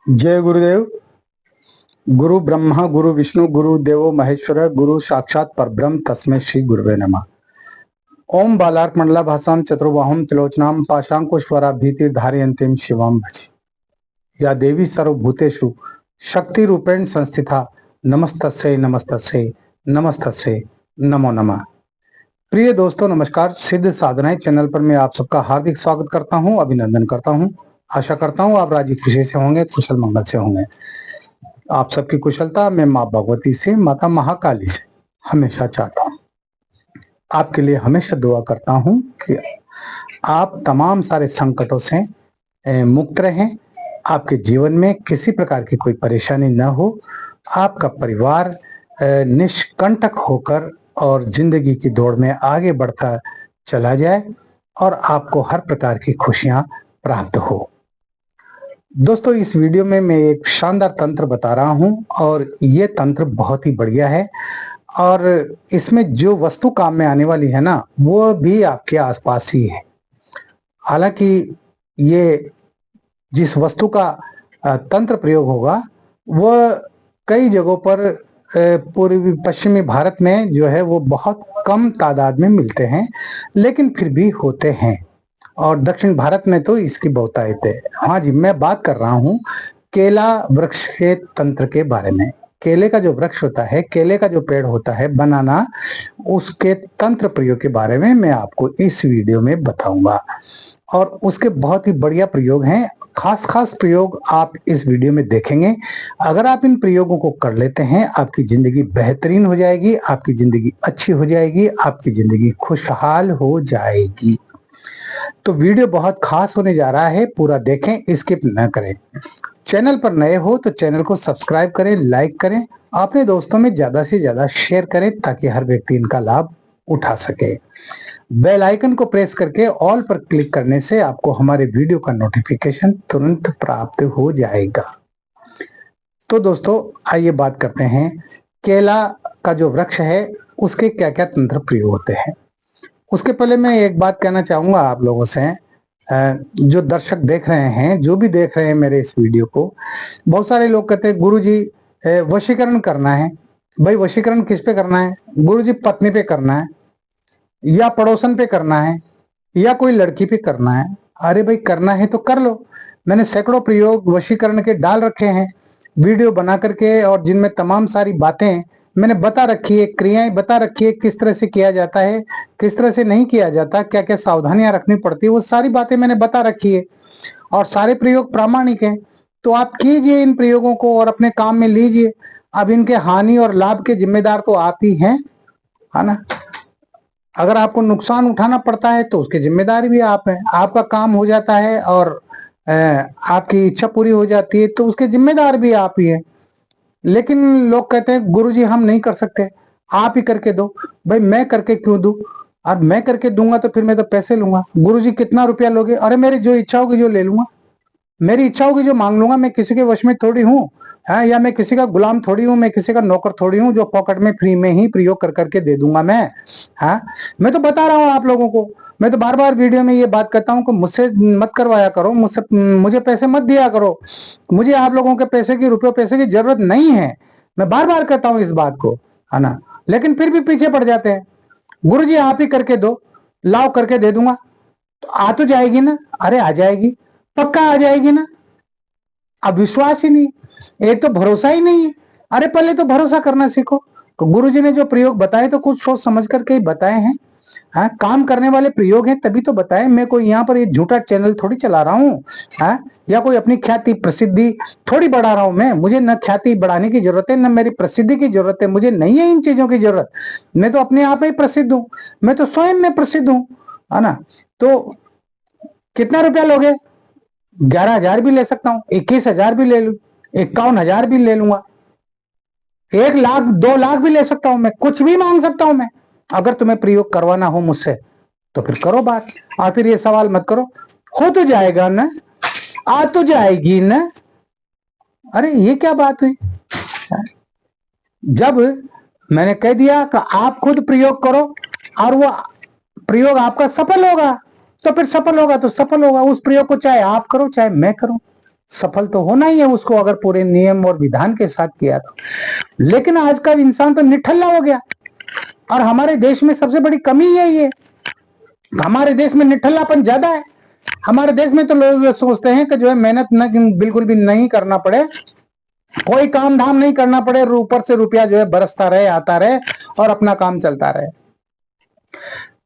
जय गुरुदेव। गुरु ब्रह्मा गुरु विष्णु गुरु देवो महेश्वर गुरु साक्षात परब्रह्म तस्मै श्री गुरुवे नमः। ओम बालार्क मंडला भाषाम चतुर्बाहुम त्रिलोचनाम पाशांकुश्वरा भीतिर धारयन्तीम शिवाम भजी। या देवी सर्वभूतेषु शक्ति रूपेण संस्थिता नमस्तस्यै नमस्तस्यै नमस्तस्यै नमो नमः। प्रिय दोस्तों नमस्कार। सिद्ध साधनाएं चैनल पर मैं आप सबका हार्दिक स्वागत करता हूं, अभिनंदन करता हूं। आशा करता हूं आप राजी खुशी से होंगे, कुशल मंगल से होंगे। आप सबकी कुशलता मैं माँ भगवती से, माता महाकाली से हमेशा चाहता हूँ। आपके लिए हमेशा दुआ करता हूँ कि आप तमाम सारे संकटों से मुक्त रहें, आपके जीवन में किसी प्रकार की कोई परेशानी न हो, आपका परिवार निष्कंटक होकर और जिंदगी की दौड़ में आगे बढ़ता चला जाए और आपको हर प्रकार की खुशियां प्राप्त हो। दोस्तों इस वीडियो में मैं एक शानदार तंत्र बता रहा हूं और ये तंत्र बहुत ही बढ़िया है और इसमें जो वस्तु काम में आने वाली है ना, वो भी आपके आसपास ही है। हालांकि ये जिस वस्तु का तंत्र प्रयोग होगा वो कई जगहों पर पूर्वी पश्चिमी भारत में जो है वो बहुत कम तादाद में मिलते हैं, लेकिन फिर भी होते हैं। और दक्षिण भारत में तो इसकी बहुतायत है। हाँ जी, मैं बात कर रहा हूँ केला वृक्ष के तंत्र के बारे में। केले का जो वृक्ष होता है, केले का जो पेड़ होता है, बनाना, उसके तंत्र प्रयोग के बारे में मैं आपको इस वीडियो में बताऊंगा और उसके बहुत ही बढ़िया प्रयोग हैं। खास खास प्रयोग आप इस वीडियो में देखेंगे। अगर आप इन प्रयोगों को कर लेते हैं, आपकी जिंदगी बेहतरीन हो जाएगी, आपकी जिंदगी अच्छी हो जाएगी, आपकी जिंदगी खुशहाल हो जाएगी। तो वीडियो बहुत खास होने जा रहा है, पूरा देखें, स्किप न करें। चैनल पर नए हो तो चैनल को सब्सक्राइब करें, लाइक करें, अपने दोस्तों में ज्यादा से ज्यादा शेयर करें ताकि हर व्यक्ति इनका लाभ उठा सके। बेल आइकन को प्रेस करके ऑल पर क्लिक करने से आपको हमारे वीडियो का नोटिफिकेशन तुरंत प्राप्त हो जाएगा। तो दोस्तों आइए बात करते हैं केला का जो वृक्ष है उसके क्या क्या तंत्र प्रयोग होते हैं। उसके पहले मैं एक बात कहना चाहूंगा आप लोगों से, जो दर्शक देख रहे हैं, जो भी देख रहे हैं मेरे इस वीडियो को, बहुत सारे लोग कहते हैं गुरुजी वशीकरण करना है। भाई वशीकरण किस पे करना है? गुरुजी पत्नी पे करना है या पड़ोसन पे करना है या कोई लड़की पे करना है। अरे भाई करना है तो कर लो। मैंने सैकड़ों प्रयोग वशीकरण के डाल रखे हैं वीडियो बना करके, और जिनमें तमाम सारी बातें मैंने बता रखी है, क्रियाएं बता रखी है, किस तरह से किया जाता है, किस तरह से नहीं किया जाता, क्या क्या सावधानियां रखनी पड़ती है, वो सारी बातें मैंने बता रखी है और सारे प्रयोग प्रामाणिक हैं। तो आप कीजिए इन प्रयोगों को और अपने काम में लीजिए। अब इनके हानि और लाभ के जिम्मेदार तो आप ही हैं, है ना। अगर आपको नुकसान उठाना पड़ता है तो उसके जिम्मेदार भी आप हैं। आपका काम हो जाता है और आपकी इच्छा पूरी हो जाती है तो उसके जिम्मेदार भी आप ही हैं। लेकिन लोग कहते हैं गुरुजी हम नहीं कर सकते, आप ही करके दो। भाई मैं करके क्यों दूं? और मैं करके दूंगा तो फिर मैं तो पैसे लूंगा। गुरुजी कितना रुपया लोगे? अरे मेरी जो इच्छा होगी जो ले लूंगा, मेरी इच्छा होगी जो मांग लूंगा। मैं किसी के वश में थोड़ी हूँ, है, या मैं किसी का गुलाम थोड़ी हूँ, मैं किसी का नौकर थोड़ी हूँ जो पॉकेट में फ्री में ही प्रयोग कर करके दे दूंगा मैं। हाँ, मैं तो बता रहा हूँ आप लोगों को। मैं तो बार बार वीडियो में ये बात कहता हूँ कि मुझसे मत करवाया करो, मुझसे मुझे पैसे मत दिया करो। मुझे आप लोगों के पैसे की, रुपये पैसे की जरूरत नहीं है। मैं बार बार कहता हूँ इस बात को, है ना। लेकिन फिर भी पीछे पड़ जाते हैं। गुरु जी आप ही करके दो, लाओ करके दे दूंगा। तो आ तो जाएगी ना? अरे आ जाएगी, पक्का आ जाएगी ना। अब विश्वास ही नहीं, एक तो भरोसा ही नहीं है। अरे पहले तो भरोसा करना सीखो। तो गुरुजी ने जो प्रयोग बताए तो कुछ सोच समझ करके ही बताए हैं। हाँ, काम करने वाले प्रयोग हैं तभी तो बताए। मैं कोई यहाँ पर ये झूठा चैनल थोड़ी चला रहा हूँ, हाँ, या कोई अपनी ख्याति प्रसिद्धि थोड़ी बढ़ा रहा हूँ मैं। मुझे न ख्याति बढ़ाने की जरूरत है, न मेरी प्रसिद्धि की जरूरत है। मुझे नहीं है इन चीजों की जरूरत। मैं तो अपने आप में ही प्रसिद्ध हूँ, मैं तो स्वयं में प्रसिद्ध हूँ, है ना। तो कितना रुपया लोगे? 11,000 भी ले सकता हूँ, 21,000 भी ले लू, 51,000 भी ले लूंगा, 1 लाख 2 लाख भी ले सकता हूं मैं, कुछ भी मांग सकता हूं मैं। अगर तुम्हें प्रयोग करवाना हो मुझसे तो फिर करो बात, और फिर ये सवाल मत करो हो तो जाएगा ना, आ तो जाएगी ना। अरे ये क्या बात हुई? जब मैंने कह दिया कि आप खुद प्रयोग करो और वो प्रयोग आपका सफल होगा तो फिर सफल होगा तो सफल होगा। उस प्रयोग को चाहे आप करो चाहे मैं करूं, सफल तो होना ही है उसको, अगर पूरे नियम और विधान के साथ किया तो। लेकिन आज का इंसान तो निठल्ला हो गया, और हमारे देश में सबसे बड़ी कमी यही है, हमारे देश में निठल्लापन ज्यादा है। हमारे देश में तो लोग सोचते हैं कि जो है मेहनत न बिल्कुल भी नहीं करना पड़े, कोई काम धाम नहीं करना पड़े, ऊपर से रुपया जो है बरसता रहे, आता रहे और अपना काम चलता रहे।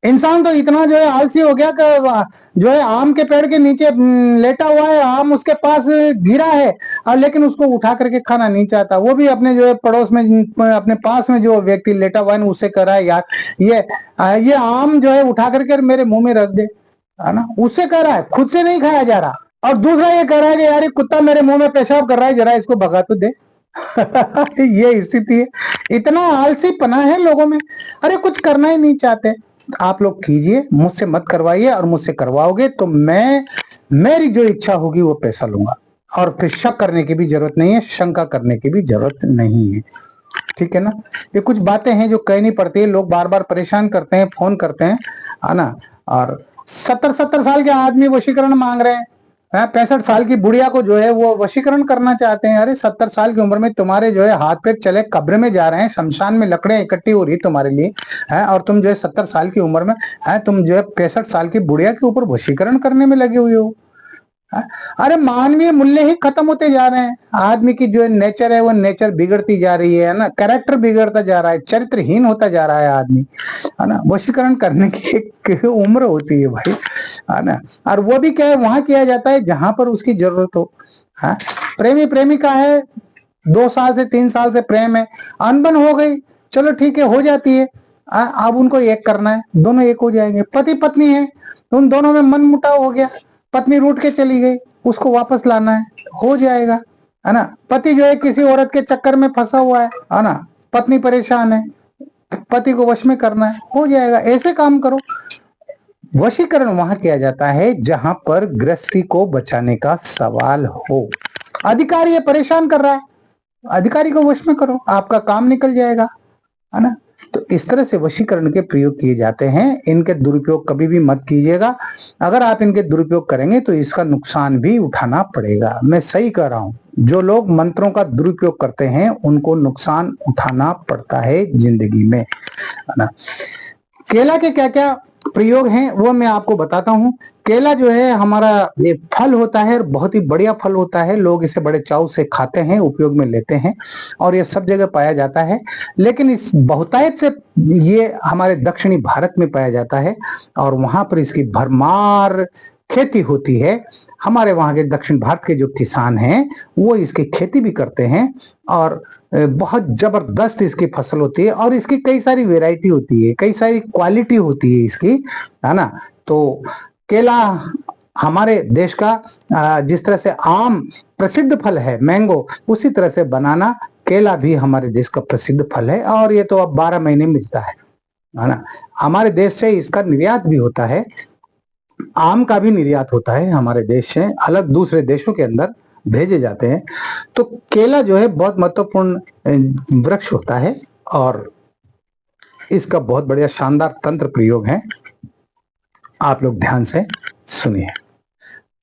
इंसान तो इतना जो है आलसी हो गया कि जो है आम के पेड़ के नीचे लेटा हुआ है, आम उसके पास गिरा है, और लेकिन उसको उठा करके खाना नहीं चाहता। वो भी अपने जो है पड़ोस में, अपने पास में जो व्यक्ति लेटा हुआ है उससे कह रहा है यार ये आम जो है उठा करके मेरे मुंह में रख दे, है ना, उससे कह रहा है, खुद से नहीं खाया जा रहा। और दूसरा ये कह रहा है कि यार ये कुत्ता मेरे मुंह में पेशाब कर रहा है, जरा इसको भगा तो दे। ये स्थिति है, इतना आलसीपना है लोगों में। अरे कुछ करना ही नहीं चाहते। आप लोग कीजिए, मुझसे मत करवाइए, और मुझसे करवाओगे तो मेरी जो इच्छा होगी वो पैसा लूंगा, और फिर शक करने की भी जरूरत नहीं है, शंका करने की भी जरूरत नहीं है। ठीक है ना। ये कुछ बातें हैं जो कहनी पड़ती है, लोग बार बार परेशान करते हैं, फोन करते हैं, है ना। और 70 साल के आदमी वशीकरण मांग रहे हैं, 65 साल की बुढ़िया को जो है वो वशीकरण करना चाहते हैं। अरे 70 साल की उम्र में तुम्हारे जो है हाथ पैर चले कब्र में जा रहे हैं, शमशान में लकड़ियां इकट्ठी हो रही तुम्हारे लिए, है, और तुम जो है 70 साल की उम्र में है, तुम जो है 65 साल की बुढ़िया के ऊपर वशीकरण करने में लगे हुए हो। अरे मानवीय मूल्य ही खत्म होते जा रहे हैं, आदमी की जो नेचर है वो नेचर बिगड़ती जा रही है ना, कैरेक्टर बिगड़ता जा रहा है, चरित्रहीन होता जा रहा है आदमी, है ना। वशीकरण करने की एक उम्र होती है भाई, है ना। और वो भी क्या है, वहां किया जाता है जहां पर उसकी जरूरत हो। हाँ, प्रेमी प्रेमिका है, 2 साल से 3 साल से प्रेम है, अनबन हो गई, चलो ठीक है, हो जाती है। अब उनको एक करना है, दोनों एक हो जाएंगे। पति पत्नी है, उन दोनों में मन मुटाव हो गया, पत्नी रूठ के चली गई, उसको वापस लाना है, हो जाएगा, है ना। पति जो है किसी औरत के चक्कर में फंसा हुआ है ना, पत्नी परेशान है, पति को वश में करना है, हो जाएगा। ऐसे काम करो। वशीकरण वहां किया जाता है जहां पर गृहस्थी को बचाने का सवाल हो। अधिकारी ये परेशान कर रहा है, अधिकारी को वश में करो, आपका काम निकल जाएगा, है ना। तो इस तरह से वशीकरण के प्रयोग किए जाते हैं, इनके दुरुपयोग कभी भी मत कीजिएगा। अगर आप इनके दुरुपयोग करेंगे तो इसका नुकसान भी उठाना पड़ेगा। मैं सही कह रहा हूं, जो लोग मंत्रों का दुरुपयोग करते हैं उनको नुकसान उठाना पड़ता है जिंदगी में, है ना। केला के क्या क्या प्रयोग हैं वो मैं आपको बताता हूं। केला जो है हमारा ये फल होता है, बहुत ही बढ़िया फल होता है, लोग इसे बड़े चाव से खाते हैं, उपयोग में लेते हैं, और ये सब जगह पाया जाता है। लेकिन इस बहुतायत से ये हमारे दक्षिणी भारत में पाया जाता है, और वहां पर इसकी भरमार खेती होती है। हमारे वहाँ के दक्षिण भारत के जो किसान हैं वो इसकी खेती भी करते हैं, और बहुत जबरदस्त इसकी फसल होती है, और इसकी कई सारी वेराइटी होती है, कई सारी क्वालिटी होती है इसकी, है ना। तो केला हमारे देश का जिस तरह से आम प्रसिद्ध फल है, मैंगो, उसी तरह से बनाना केला भी हमारे देश का प्रसिद्ध फल है, और ये तो अब 12 महीने मिलता है ना। हमारे देश से इसका निर्यात भी होता है, आम का भी निर्यात होता है हमारे देश से, अलग दूसरे देशों के अंदर भेजे जाते हैं। तो केला जो है बहुत महत्वपूर्ण वृक्ष होता है, और इसका बहुत बढ़िया शानदार तंत्र प्रयोग है, आप लोग ध्यान से सुनिए।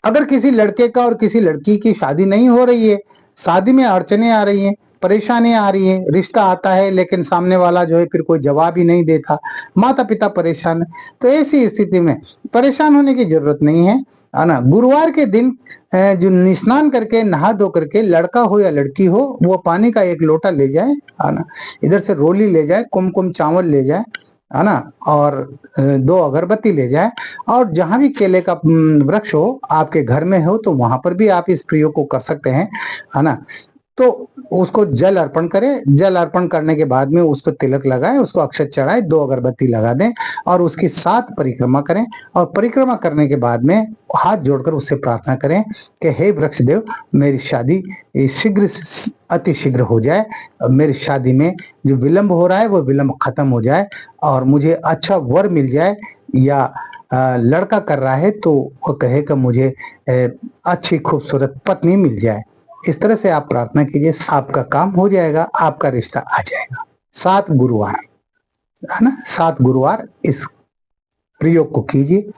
अगर किसी लड़के का और किसी लड़की की शादी नहीं हो रही है, शादी में अड़चने आ रही हैं, परेशानियां आ रही हैं, रिश्ता आता है लेकिन सामने वाला जो है फिर कोई जवाब ही नहीं देता, माता पिता परेशान है, तो ऐसी स्थिति में परेशान होने की जरूरत नहीं है ना। गुरुवार के दिन जो स्नान करके नहा धो करके लड़का हो या लड़की हो, वो पानी का एक लोटा ले जाए, है ना, इधर से रोली ले जाए, कुमकुम चावल ले जाए, है ना, और 2 अगरबत्ती ले जाए, और जहां भी केले का वृक्ष हो आपके घर में हो तो वहां पर भी आप इस प्रयोग को कर सकते हैं, है ना। तो उसको जल अर्पण करें, जल अर्पण करने के बाद में उसको तिलक लगाएं, उसको अक्षत चढ़ाएं, 2 अगरबत्ती लगा दें, और उसकी 7 परिक्रमा करें, और परिक्रमा करने के बाद में हाथ जोड़कर उससे प्रार्थना करें कि हे वृक्षदेव, मेरी शादी शीघ्र अति शीघ्र हो जाए, मेरी शादी में जो विलंब हो रहा है वो विलंब खत्म हो जाए, और मुझे अच्छा वर मिल जाए, या लड़का कर रहा है तो वो कहे कि मुझे अच्छी खूबसूरत पत्नी मिल जाए। इस तरह से आप प्रार्थना कीजिए, आपका काम हो जाएगा, आपका रिश्ता आ जाएगा। 7 गुरुवार, है ना, 7 गुरुवार इस प्रयोग को कीजिए,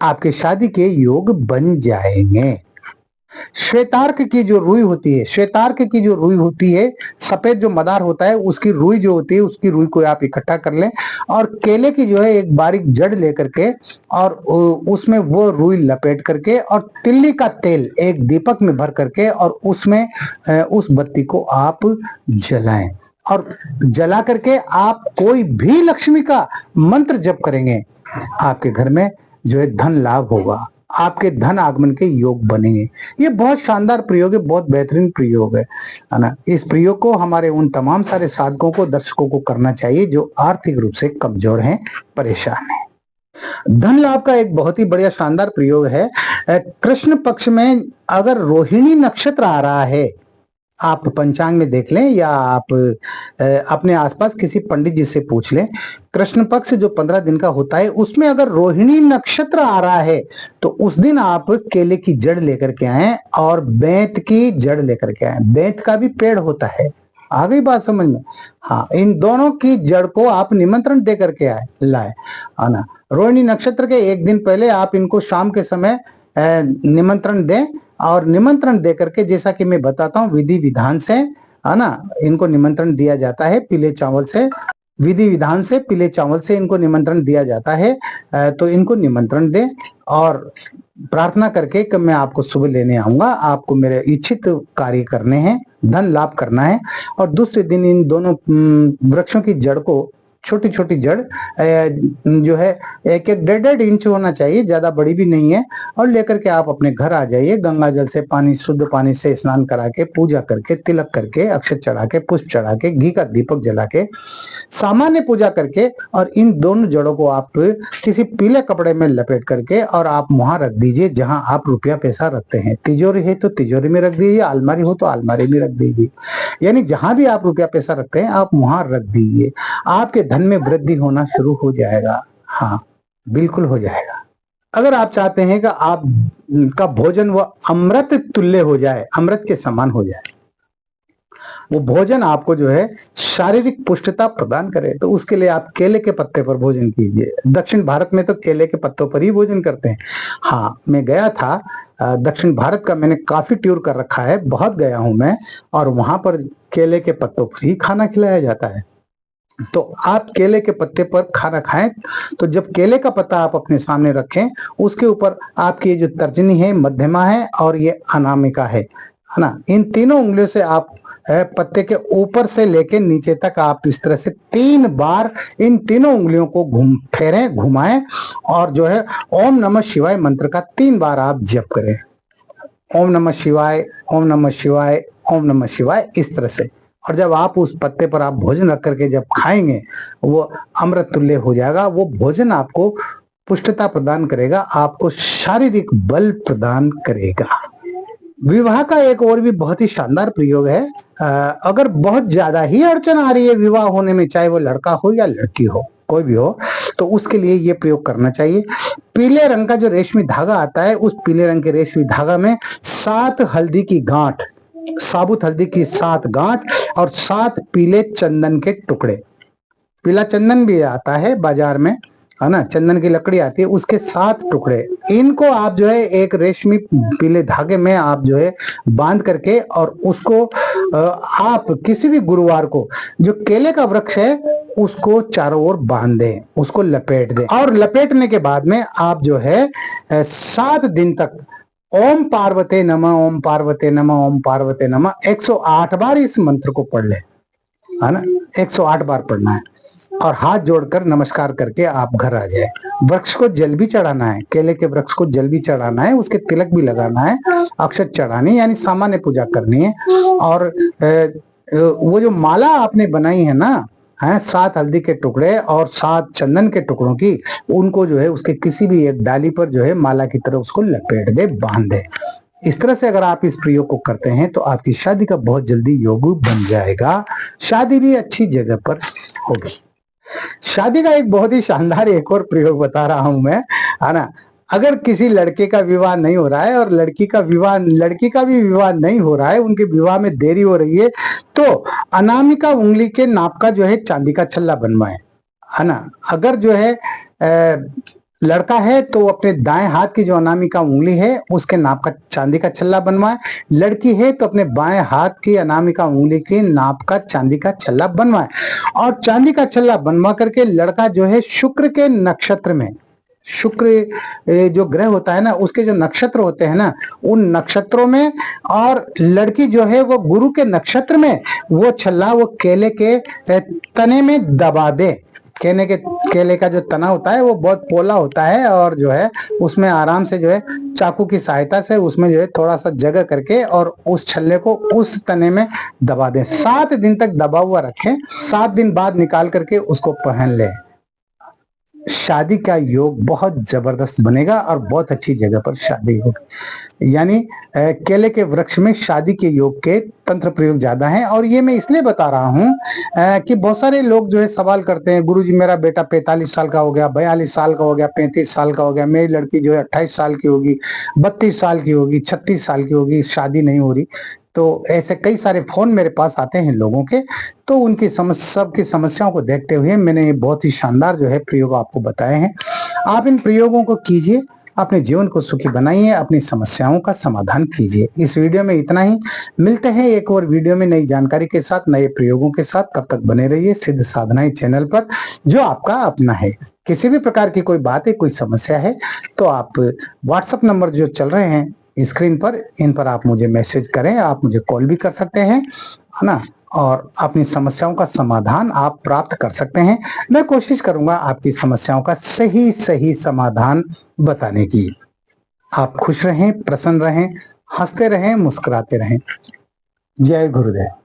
आपके शादी के योग बन जाएंगे। श्वेतार्क की जो रुई होती है, श्वेतार्क की जो रुई होती है, सफेद जो मदार होता है उसकी रुई जो होती है, उसकी रुई को आप इकट्ठा कर लें और केले की जो है एक बारीक जड़ लेकर के और उसमें वो रुई लपेट करके और तिल्ली का तेल एक दीपक में भर करके और उसमें उस बत्ती को आप जलाएं और जला करके आप कोई भी लक्ष्मी का मंत्र जप करेंगे, आपके घर में जो है धन लाभ होगा, आपके धन आगमन के योग बनेंगे। ये बहुत शानदार प्रयोग है, बहुत बेहतरीन प्रयोग है ना। इस प्रयोग को हमारे उन तमाम सारे साधकों को, दर्शकों को करना चाहिए जो आर्थिक रूप से कमजोर हैं, परेशान हैं। धन लाभ का एक बहुत ही बढ़िया शानदार प्रयोग है। कृष्ण पक्ष में अगर रोहिणी नक्षत्र आ रहा है, आप पंचांग में देख लें या आप अपने आसपास किसी पंडित जी से पूछ लें, कृष्ण पक्ष जो 15 दिन का होता है उसमें अगर रोहिणी नक्षत्र आ रहा है तो उस दिन आप केले की जड़ लेकर के आए और बेंत की जड़ लेकर के आए। बेंत का भी पेड़ होता है, आ गई बात समझ में? हाँ, इन दोनों की जड़ को आप निमंत्रण दे करके लाए, है ना। रोहिणी नक्षत्र के एक दिन पहले आप इनको शाम के समय निमंत्रण दें और निमंत्रण दे करके, जैसा कि मैं बताता हूँ विधि विधान से, है ना, इनको निमंत्रण दिया जाता है पीले चावल से, विधि विधान से पीले चावल से इनको निमंत्रण दिया जाता है। तो इनको निमंत्रण दें और प्रार्थना करके कि मैं आपको सुबह लेने आऊंगा, आपको मेरे इच्छित कार्य करने हैं, धन लाभ करना है। और दूसरे दिन इन दोनों वृक्षों की जड़ को, छोटी छोटी जड़ जो है 1-1 1.5 इंच होना चाहिए, ज्यादा बड़ी भी नहीं है, और लेकर के आप अपने घर आ जाइए। गंगा जल से पानी, शुद्ध पानी से स्नान करा के, पूजा करके, तिलक करके, अक्षत चढ़ा के, पुष्प चढ़ा के, घी का दीपक जला के, सामान्य पूजा करके और इन दोनों जड़ों को आप किसी पीले कपड़े में लपेट करके और आप वहां रख दीजिए जहां आप रुपया पैसा रखते हैं। तिजोरी है तो तिजोरी में रख दीजिए, अलमारी हो तो अलमारी में रख दीजिए, यानी जहां भी आप रुपया पैसा रखते हैं आप वहां रख दीजिए। आपके धन में वृद्धि होना शुरू हो जाएगा। हाँ, बिल्कुल हो जाएगा। अगर आप चाहते हैं कि आप का भोजन वो अमृत तुल्य हो जाए, अमृत के समान हो जाए, वो भोजन आपको जो है शारीरिक पुष्टता प्रदान करे, तो उसके लिए आप केले के पत्ते पर भोजन कीजिए। दक्षिण भारत में तो केले के पत्तों पर ही भोजन करते हैं। हाँ, मैं गया था दक्षिण भारत का, मैंने काफी टूर कर रखा है, बहुत गया हूं मैं, और वहां पर केले के पत्तों पर ही खाना खिलाया जाता है। तो आप केले के पत्ते पर खाना खाएं, तो जब केले का पत्ता आप अपने सामने रखें, उसके ऊपर आपकी ये जो तर्जनी है, मध्यमा है और ये अनामिका है ना, इन तीनों उंगलियों से आप पत्ते के ऊपर से लेके नीचे तक आप इस तरह से 3 बार इन तीनों उंगलियों को घुमाएं और जो है ओम नमः शिवाय मंत्र का 3 बार आप जप करें। ओम नमः शिवाय, ओम नमः शिवाय, ओम नमः शिवाय, इस तरह से। और जब आप उस पत्ते पर आप भोजन रख करके जब खाएंगे, वो अमृत तुल्य हो जाएगा। वो भोजन आपको पुष्टता प्रदान करेगा, आपको शारीरिक बल प्रदान करेगा। विवाह का एक और भी बहुत ही शानदार प्रयोग है। अगर बहुत ज्यादा ही अड़चन आ रही है विवाह होने में, चाहे वो लड़का हो या लड़की हो, कोई भी हो, तो उसके लिए ये प्रयोग करना चाहिए। पीले रंग का जो रेशमी धागा आता है, उस पीले रंग के रेशमी धागा में 7 हल्दी की गांठ, साबुत हल्दी की 7 गांठ और 7 पीले चंदन के टुकड़े, पीला चंदन भी आता है बाजार में, है ना, चंदन की लकड़ी आती है, उसके 7 टुकड़े, इनको आप जो है एक रेशमी पीले धागे में आप जो है बांध करके और उसको आप किसी भी गुरुवार को जो केले का वृक्ष है उसको चारों ओर बांध दें, उसको लपेट दें, और लपेटने के बाद में आप जो है 7 दिन तक ओम पार्वते नमः, ओम पार्वते नमः, ओम पार्वते नमः 108 बार इस मंत्र को पढ़ ले, है ना, 108 बार पढ़ना है और हाथ जोड़कर नमस्कार करके आप घर आ जाए। वृक्ष को जल भी चढ़ाना है, केले के वृक्ष को जल भी चढ़ाना है, उसके तिलक भी लगाना है, अक्षत चढ़ानी, यानी सामान्य पूजा करनी है। और वो जो माला आपने बनाई है ना, 7 हल्दी के टुकड़े और 7 चंदन के टुकड़ों की, उनको जो है उसके किसी भी एक डाली पर जो है माला की तरह उसको लपेट दे, बांध दे। इस तरह से अगर आप इस प्रयोग को करते हैं तो आपकी शादी का बहुत जल्दी योग बन जाएगा, शादी भी अच्छी जगह पर होगी। शादी का एक बहुत ही शानदार एक और प्रयोग बता रहा हूं मैं, है ना। अगर किसी लड़के का विवाह नहीं हो रहा है और लड़की का भी विवाह नहीं हो रहा है, उनके विवाह में देरी हो रही है, तो अनामिका उंगली के नाप का जो है चांदी का छल्ला बनवाएं, है ना। अगर जो है लड़का है तो वो अपने दाएं हाथ की जो अनामिका उंगली है उसके नाप का चांदी का छल्ला बनवाए। लड़की है तो अपने बाएं हाथ की अनामिका उंगली के नाप का चांदी का छल्ला बनवाए। और चांदी का छल्ला बनवा करके लड़का जो है शुक्र के नक्षत्र में, शुक्र जो ग्रह होता है ना उसके जो नक्षत्र होते हैं ना उन नक्षत्रों में, और लड़की जो है वो गुरु के नक्षत्र में, वो छल्ला वो केले के तने में दबा दे। केले का जो तना होता है वो बहुत पोला होता है और जो है उसमें आराम से जो है चाकू की सहायता से उसमें जो है थोड़ा सा जगह करके और उस छल्ले को उस तने में दबा दें। 7 दिन तक दबा हुआ रखें। 7 दिन बाद निकाल करके उसको पहन ले। शादी का योग बहुत जबरदस्त बनेगा और बहुत अच्छी जगह पर शादी होगी। यानी केले के वृक्ष में शादी के योग के तंत्र प्रयोग ज्यादा हैं। और ये मैं इसलिए बता रहा हूं कि बहुत सारे लोग जो है सवाल करते हैं, गुरुजी मेरा बेटा 45 साल का हो गया, 42 साल का हो गया, 35 साल का हो गया, मेरी लड़की जो है 28 साल की होगी, 32 साल की होगी, 36 साल की होगी, शादी नहीं हो रही। तो ऐसे कई सारे फोन मेरे पास आते हैं लोगों के। तो उनकी सबकी समस्याओं को देखते हुए मैंने बहुत ही शानदार जो है प्रयोग आपको बताए हैं। आप इन प्रयोगों को कीजिए, अपने जीवन को सुखी बनाइए, अपनी समस्याओं का समाधान कीजिए। इस वीडियो में इतना ही। मिलते हैं एक और वीडियो में नई जानकारी के साथ, नए प्रयोगों के साथ। तब तक बने रहिए सिद्ध साधनाएं चैनल पर, जो आपका अपना है। किसी भी प्रकार की कोई बात है, कोई समस्या है, तो आप व्हाट्सएप नंबर जो चल रहे हैं स्क्रीन पर, इन पर आप मुझे मैसेज करें, आप मुझे कॉल भी कर सकते हैं, है ना। और अपनी समस्याओं का समाधान आप प्राप्त कर सकते हैं। मैं कोशिश करूंगा आपकी समस्याओं का सही सही समाधान बताने की। आप खुश रहें, प्रसन्न रहें, हंसते रहें, मुस्कुराते रहें। जय गुरुदेव।